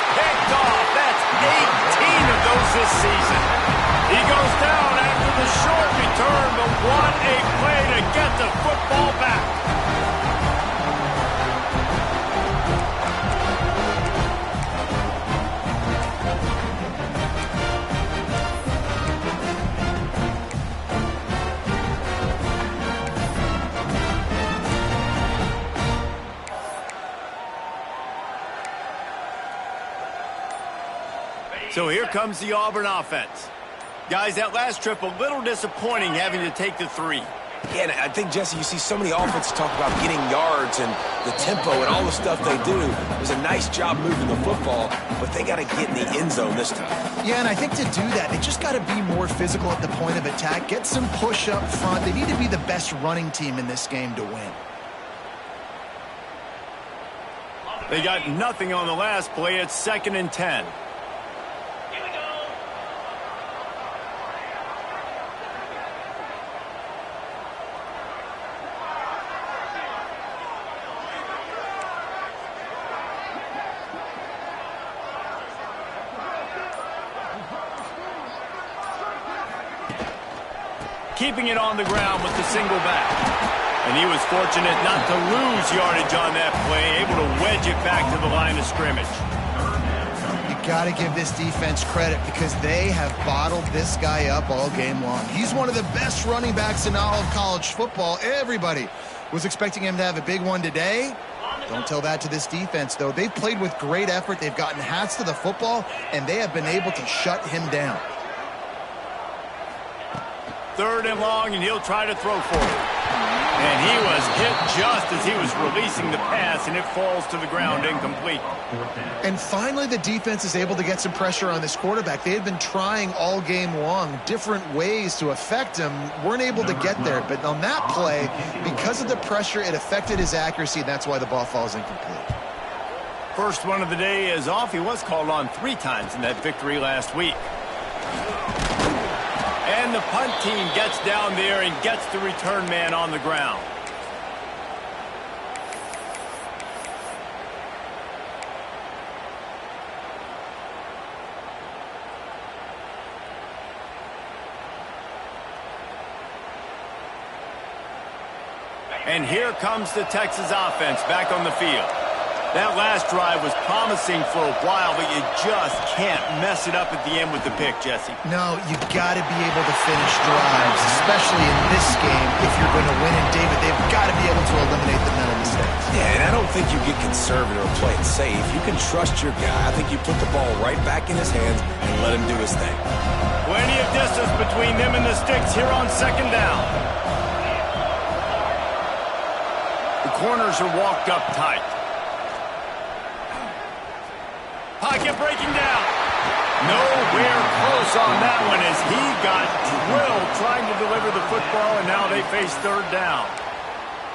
Speaker 1: 18 of those this season. He goes down after the short return, but what a play to get the football back. So here comes the Auburn offense. Guys, that last trip, a little disappointing having to take the 3.
Speaker 3: Yeah, and I think, Jesse, you see so many offenses talk about getting yards and the tempo and all the stuff they do. It was a nice job moving the football, but they got to get in the end zone this time.
Speaker 2: Yeah, and I think to do that, they just got to be more physical at the point of attack, get some push up front. They need to be the best running team in this game to win.
Speaker 1: They got nothing on the last play. It's 2nd and 10. Keeping it on the ground with the single back. And he was fortunate not to lose yardage on that play, able to wedge it back to the line of scrimmage.
Speaker 2: You got to give this defense credit because they have bottled this guy up all game long. He's one of the best running backs in all of college football. Everybody was expecting him to have a big one today. Don't tell that to this defense, though. They've played with great effort. They've gotten hats to the football, and they have been able to shut him down.
Speaker 1: 3rd and long, and he'll try to throw for it. And he was hit just as he was releasing the pass, and it falls to the ground incomplete.
Speaker 2: And finally, the defense is able to get some pressure on this quarterback. They had been trying all game long different ways to affect him, weren't able to get there. But on that play, because of the pressure, it affected his accuracy, and that's why the ball falls incomplete.
Speaker 1: First one of the day is off. He was called on 3 times in that victory last week. And the punt team gets down there and gets the return man on the ground. And here comes the Texas offense back on the field. That last drive was promising for a while, but you just can't mess it up at the end with the pick, Jesse.
Speaker 2: No, you got to be able to finish drives, especially in this game. If you're going to win it, David, they've got to be able to eliminate the mental mistakes.
Speaker 3: Yeah, and I don't think you get conservative or play it safe. You can trust your guy. I think you put the ball right back in his hands and let him do his thing.
Speaker 1: Plenty of distance between them and the sticks here on 2nd down. The corners are walked up tight. Pocket breaking down. Nowhere close on that one as he got drilled trying to deliver the football, and now they face 3rd down.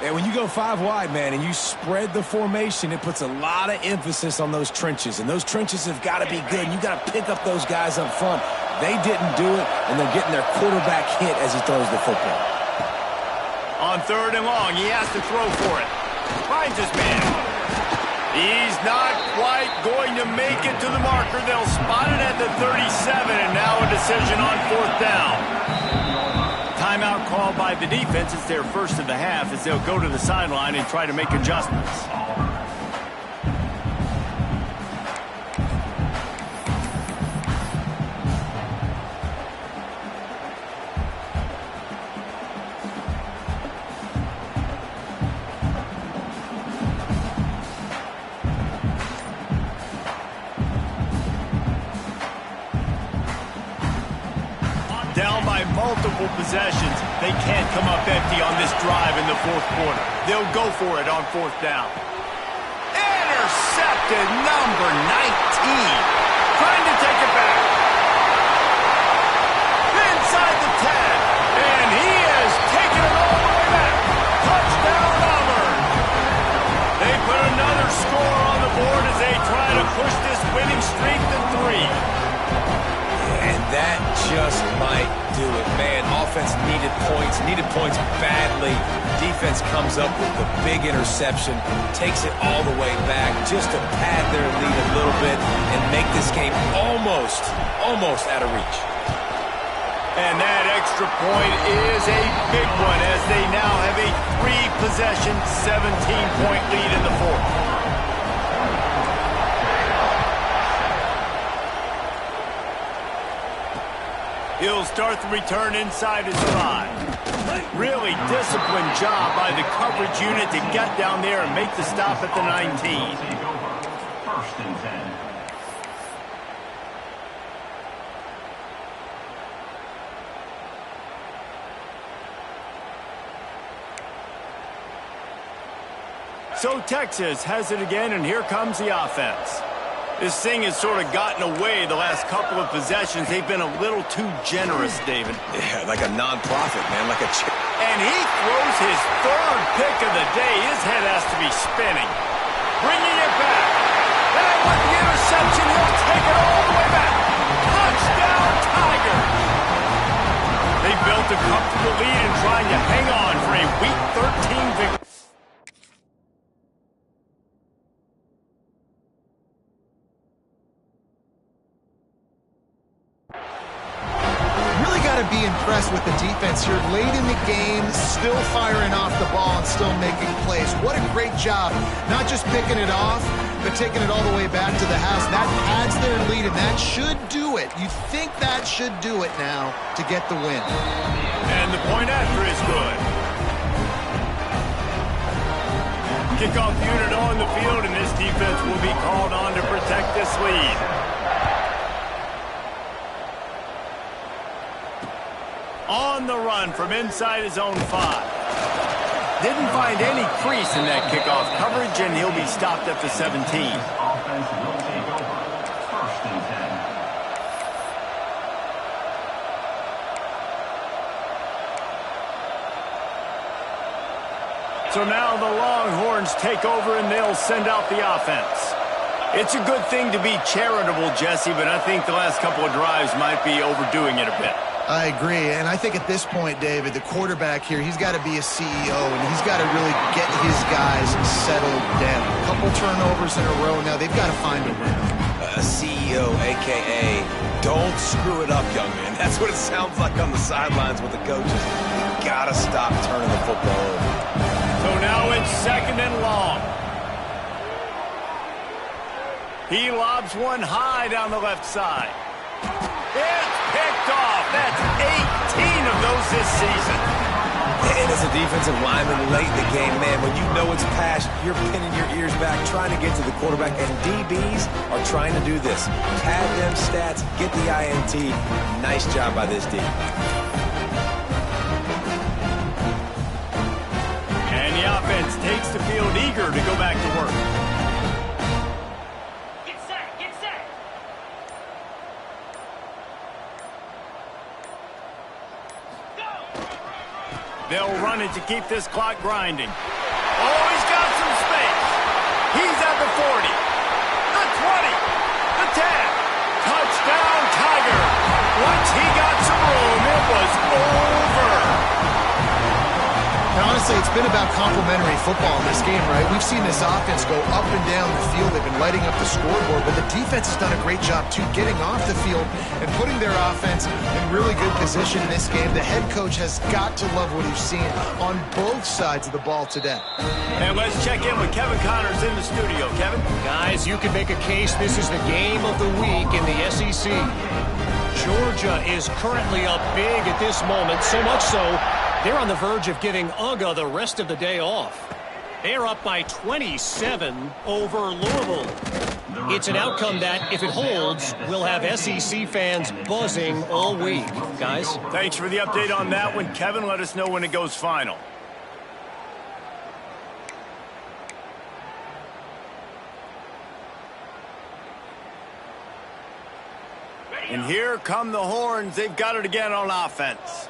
Speaker 3: And when you go 5 wide, man, and you spread the formation, it puts a lot of emphasis on those trenches. And those trenches have got to be good. You got to pick up those guys up front. They didn't do it, and they're getting their quarterback hit as he throws the football.
Speaker 1: On 3rd and long, he has to throw for it. Finds his man. He's not quite going to make it to the marker. They'll spot it at the 37, and now a decision on 4th down. Timeout called by the defense. It's their first of the half as they'll go to the sideline and try to make adjustments. Down by multiple possessions. They can't come up empty on this drive in the 4th quarter. They'll go for it on 4th down. Intercepted, number 19. Trying to take it back. Inside the 10. And he has taken it all the way back. Touchdown, Auburn. They put another score on the board as they try to push this winning streak to 3.
Speaker 3: And that just might do it, man. Offense needed points badly. Defense comes up with the big interception, takes it all the way back just to pad their lead a little bit and make this game almost out of reach.
Speaker 1: And that extra point is a big one as they now have a 3-possession, 17-point lead in the fourth. He'll start the return inside his 5. Really disciplined job by the coverage unit to get down there and make the stop at the 19.
Speaker 5: First and 10.
Speaker 1: So Texas has it again, and here comes the offense. This thing has sort of gotten away the last couple of possessions. They've been a little too generous, David.
Speaker 3: Yeah, like a non-profit, man, like a chick.
Speaker 1: And he throws his 3rd pick of the day. His head has to be spinning. Bringing it back. And with the interception, he'll take it all the way back. Touchdown, Tiger. They built a comfortable lead and trying to hang on for a Week 13 victory.
Speaker 2: Be impressed with the defense here late in the game, still firing off the ball and still making plays. What a great job, not just picking it off, but taking it all the way back to the house. That adds their lead, and that should do it. You think that should do it now to get the win.
Speaker 1: And the point after is good. Kickoff unit on the field, and this defense will be called on to protect this lead. On the run from inside his own 5. Didn't find any crease in that kickoff coverage, and he'll be stopped at the 17.
Speaker 5: Offense will take over. First and 10.
Speaker 1: So now the Longhorns take over, and they'll send out the offense. It's a good thing to be charitable, Jesse, but I think the last couple of drives might be overdoing it a bit.
Speaker 2: I agree, and I think at this point, David, the quarterback here, he's got to be a CEO, and he's got to really get his guys settled down. A couple turnovers in a row now. They've got to find a rhythm.
Speaker 3: A CEO, a.k.a. don't screw it up, young man. That's what it sounds like on the sidelines with the coaches. You got to stop turning the football over.
Speaker 1: So now it's 2nd and long. He lobs one high down the left side. It's picked off. That's 18 of those this season.
Speaker 3: And as a defensive lineman late in the game, man, when you know it's past, you're pinning your ears back, trying to get to the quarterback, and DBs are trying to do this. Pad them stats, get the INT. Nice job by this D.
Speaker 1: And the offense takes the field eager to go back to work. They'll run it to keep this clock grinding. Oh, he's got some space. He's at the 40, the 20, the 10. Touchdown, Tiger. Once he got some room, it was over.
Speaker 2: Now, honestly, it's been about complementary football in this game, right? We've seen this offense go up and down the field. They've been lighting up the scoreboard, but the defense has done a great job, too, getting off the field and putting their offense in really good position in this game. The head coach has got to love what he's seen on both sides of the ball today.
Speaker 1: And let's check in with Kevin Connors in the studio. Kevin?
Speaker 4: Guys, you can make a case this is the game of the week in the SEC. Georgia is currently up big at this moment, so much so they're on the verge of giving UGA the rest of the day off. They're up by 27 over Louisville. It's an outcome that, if it holds, will have SEC fans buzzing all week. Guys?
Speaker 1: Thanks for the update on that one, Kevin. Let us know when it goes final. And here come the Horns. They've got it again on offense.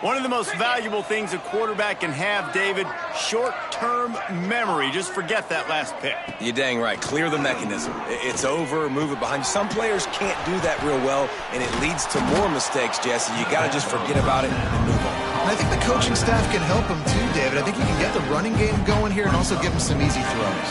Speaker 1: One of the most valuable things a quarterback can have, David, short-term memory. Just forget that last pick.
Speaker 3: You're dang right. Clear the mechanism. It's over, move it behind you. Some players can't do that real well, and it leads to more mistakes, Jesse. You got to just forget about it and move on.
Speaker 2: And I think the coaching staff can help him too, David. I think he can get the running game going here and also give him some easy throws.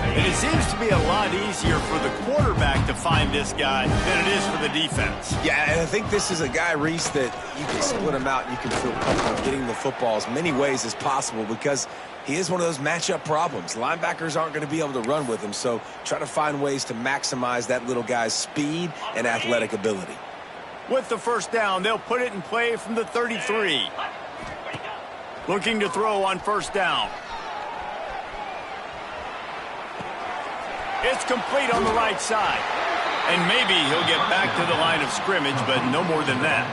Speaker 1: And it seems to be a lot easier for the quarterback to find this guy than it is for the defense.
Speaker 3: Yeah, and I think this is a guy, Reese, that you can split him out and you can feel comfortable getting the football as many ways as possible because he is one of those matchup problems. Linebackers aren't going to be able to run with him, so try to find ways to maximize that little guy's speed and athletic ability.
Speaker 1: With the first down, they'll put it in play from the 33. Looking to throw on first down. It's complete on the right side. And maybe he'll get back to the line of scrimmage, but no more than that.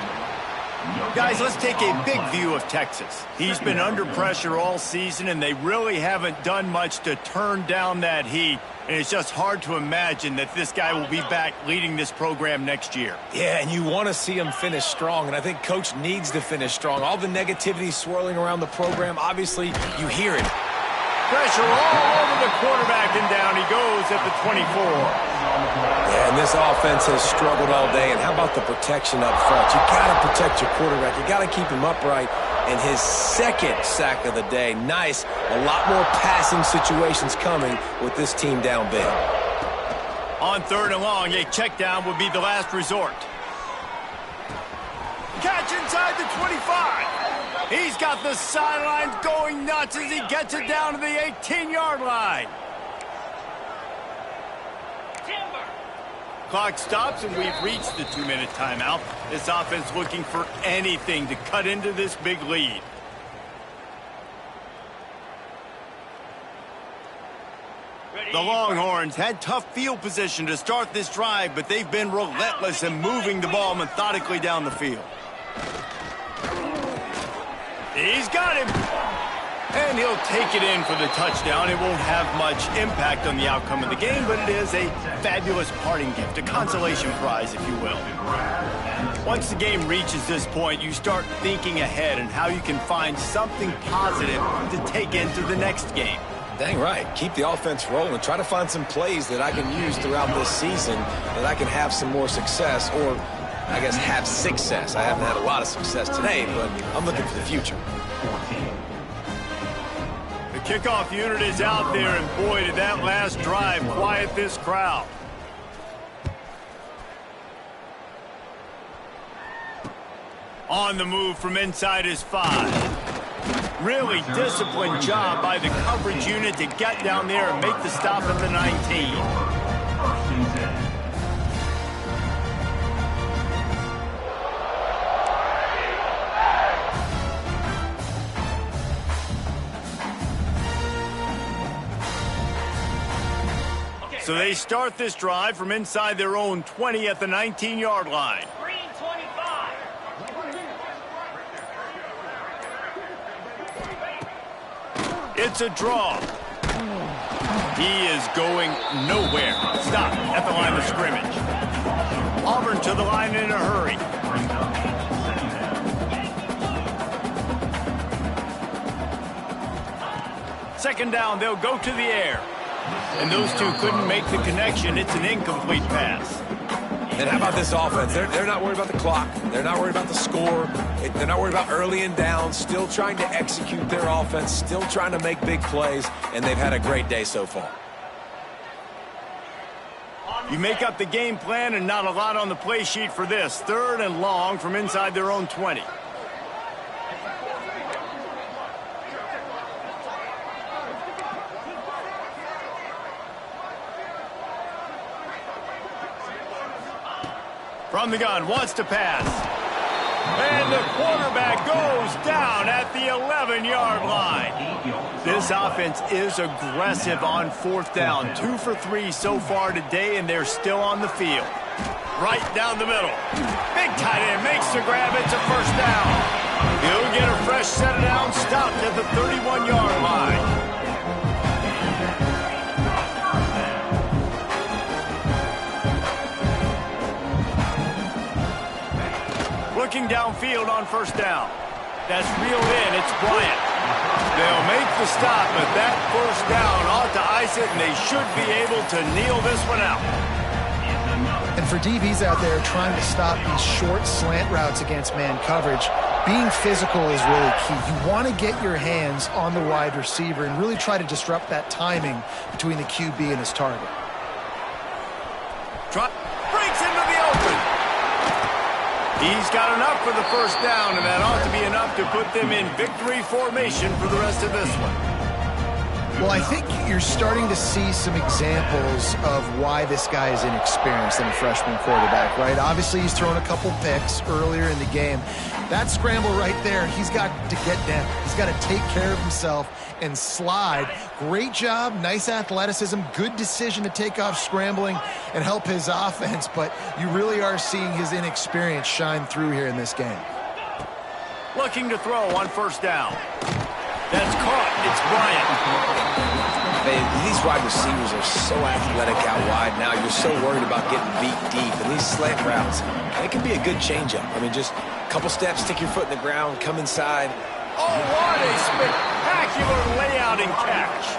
Speaker 1: Guys, let's take a big view of Texas. He's been under pressure all season, and they really haven't done much to turn down that heat. And it's just hard to imagine that this guy will be back leading this program next year.
Speaker 3: Yeah, and you want to see him finish strong, and I think Coach needs to finish strong. All the negativity swirling around the program, obviously, you hear it.
Speaker 1: Pressure all over the quarterback, and down he goes at the 24.
Speaker 3: Yeah, and this offense has struggled all day, and how about the protection up front? You got to protect your quarterback. You got to keep him upright. And his second sack of the day, nice. A lot more passing situations coming with this team down big.
Speaker 1: On third and long, a check down would be the last resort. Catch inside the 25. He's got the sidelines going nuts as he gets it down to the 18-yard line. Clock stops, and we've reached the 2-minute timeout. This offense looking for anything to cut into this big lead. The Longhorns had tough field position to start this drive, but they've been relentless in moving the ball methodically down the field. He's got him. And he'll take it in for the touchdown. It won't have much impact on the outcome of the game, but it is a fabulous parting gift, a consolation prize, if you will. Once the game reaches this point, you start thinking ahead and how you can find something positive to take into the next game.
Speaker 3: Dang right. Keep the offense rolling. Try to find some plays that I can use throughout this season that I can have some more success, or I guess have success. I haven't had a lot of success today, but I'm looking for the future.
Speaker 1: The kickoff unit is out there, and boy, did that last drive quiet this crowd. On the move from inside his 5. Really disciplined job by the coverage unit to get down there and make the stop at the 19. So they start this drive from inside their own 20 at the 19-yard line.
Speaker 6: Green 25.
Speaker 1: It's a draw. He is going nowhere. Stop at the line of scrimmage. Auburn to the line in a hurry. Second down, they'll go to the air. And those two couldn't make the connection. It's an incomplete pass.
Speaker 3: And how about this offense? They're not worried about the clock. They're not worried about the score. They're not worried about early and down. Still trying to execute their offense. Still trying to make big plays. And they've had a great day so far.
Speaker 1: You make up the game plan and not a lot on the play sheet for this. Third and long from inside their own 20. From the gun, wants to pass. And the quarterback goes down at the 11-yard line. This offense is aggressive on fourth down. 2 for 3 so far today, and they're still on the field. Right down the middle. Big tight end makes the grab. It's a first down. He'll get a fresh set of down, stopped at the 31-yard line. Looking downfield on first down. That's reeled in. It's Bryant. They'll make the stop, but that first down ought to ice it, and they should be able to kneel this one out.
Speaker 2: And for DBs out there trying to stop these short slant routes against man coverage, being physical is really key. You want to get your hands on the wide receiver and really try to disrupt that timing between the QB and his target.
Speaker 1: Breaks into the open. He's got enough for the first down, and that ought to be enough to put them in victory formation for the rest of this one.
Speaker 2: Well, I think you're starting to see some examples of why this guy is inexperienced in a freshman quarterback, right? Obviously, he's thrown a couple picks earlier in the game. That scramble right there, he's got to get down. He's got to take care of himself and slide. Great job, nice athleticism, good decision to take off scrambling and help his offense, but you really are seeing his inexperience shine through here in this game.
Speaker 1: Looking to throw on first down. That's caught. It's Bryant.
Speaker 3: These wide receivers are so athletic out wide now. You're so worried about getting beat deep. And these slant routes, it can be a good changeup. I mean, just a couple steps, stick your foot in the ground, come inside.
Speaker 1: Oh, what a spectacular layout and catch.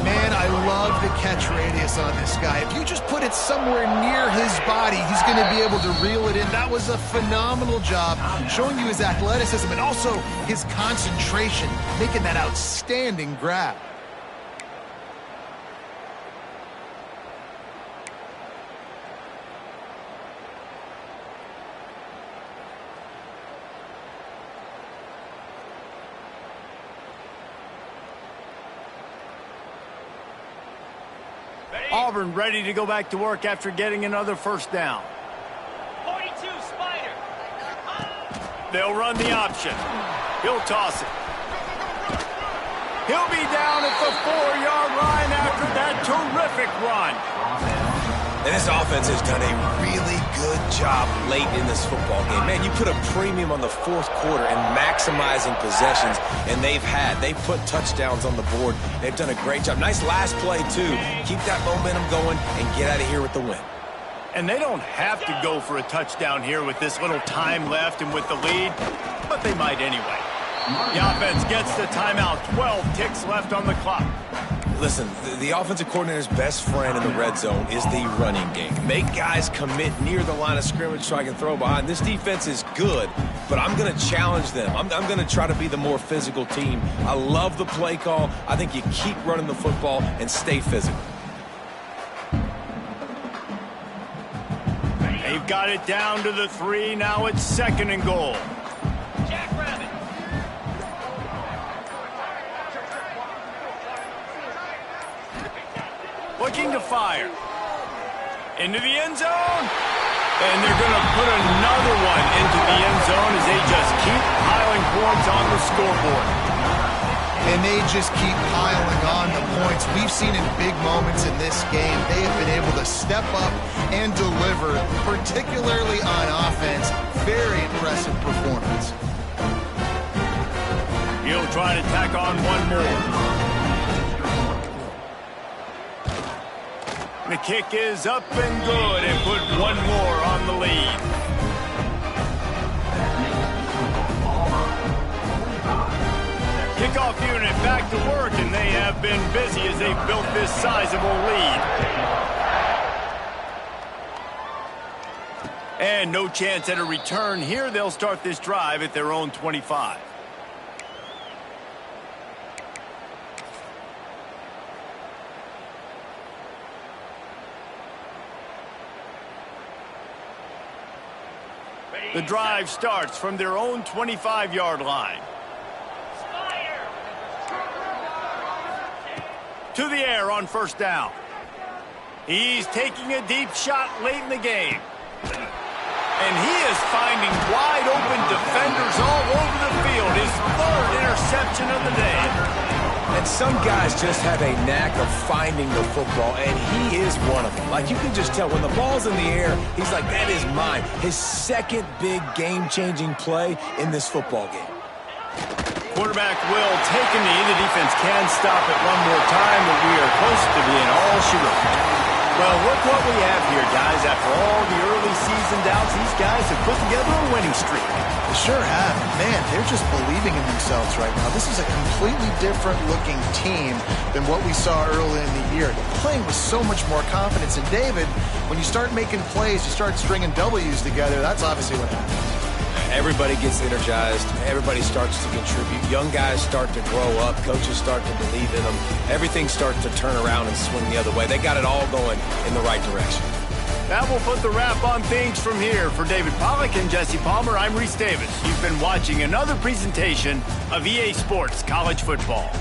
Speaker 2: Man, I love the catch radius on this guy. If you just put it somewhere near his body, he's going to be able to reel it in. That was a phenomenal job, showing you his athleticism and also his concentration, making that outstanding grab.
Speaker 1: Auburn ready to go back to work after getting another first down.
Speaker 4: 42, Spider.
Speaker 1: They'll run the option. He'll toss it. He'll be down at the 4-yard line after that terrific run.
Speaker 3: And this offense has done a really good job late in this football game. Man, you put a premium on the fourth quarter and maximizing possessions, and they've put touchdowns on the board. They've done a great job. Nice last play, too. Keep that momentum going and get out of here with the win.
Speaker 1: And they don't have to go for a touchdown here with this little time left and with the lead, but they might anyway. The offense gets the timeout. 12 ticks left on the clock.
Speaker 3: Listen, the offensive coordinator's best friend in the red zone is the running game. Make guys commit near the line of scrimmage so I can throw behind. This defense is good, but I'm going to challenge them. I'm going to try to be the more physical team. I love the play call. I think you keep running the football and stay physical.
Speaker 1: They've got it down to the 3. Now it's 2nd and goal. Looking to fire. Into the end zone. And they're going to put another one into the end zone as they just keep piling points on the scoreboard.
Speaker 2: And they just keep piling on the points. We've seen in big moments in this game, they have been able to step up and deliver, particularly on offense. Very impressive performance.
Speaker 1: He'll try to tack on one more. The kick is up and good and put one more on the lead. Kickoff unit back to work, and they have been busy as they've built this sizable lead. And no chance at a return here. They'll start this drive at their own 25. The drive starts from their own 25-yard line. To the air on first down. He's taking a deep shot late in the game. And he is finding wide open defenders all over the field. His 3rd interception of the day.
Speaker 3: And some guys just have a knack of finding the football, and he is one of them. Like, you can just tell when the ball's in the air, he's like, that is mine. His 2nd big game-changing play in this football game.
Speaker 1: Quarterback will take a knee. The defense can stop it one more time, but we are close to being all she wrote. Well, look what we have here, guys. After all the early season doubts, these guys have put together a winning streak.
Speaker 2: It sure have. Man, they're just believing in themselves right now. This is a completely different looking team than what we saw early in the year. They're playing with so much more confidence. And David, when you start making plays, you start stringing W's together, that's obviously what happens.
Speaker 3: Everybody gets energized. Everybody starts to contribute. Young guys start to grow up. Coaches start to believe in them. Everything starts to turn around and swing the other way. They got it all going in the right direction.
Speaker 1: That will put the wrap on things from here. For David Pollack and Jesse Palmer, I'm Reese Davis. You've been watching another presentation of EA Sports College Football.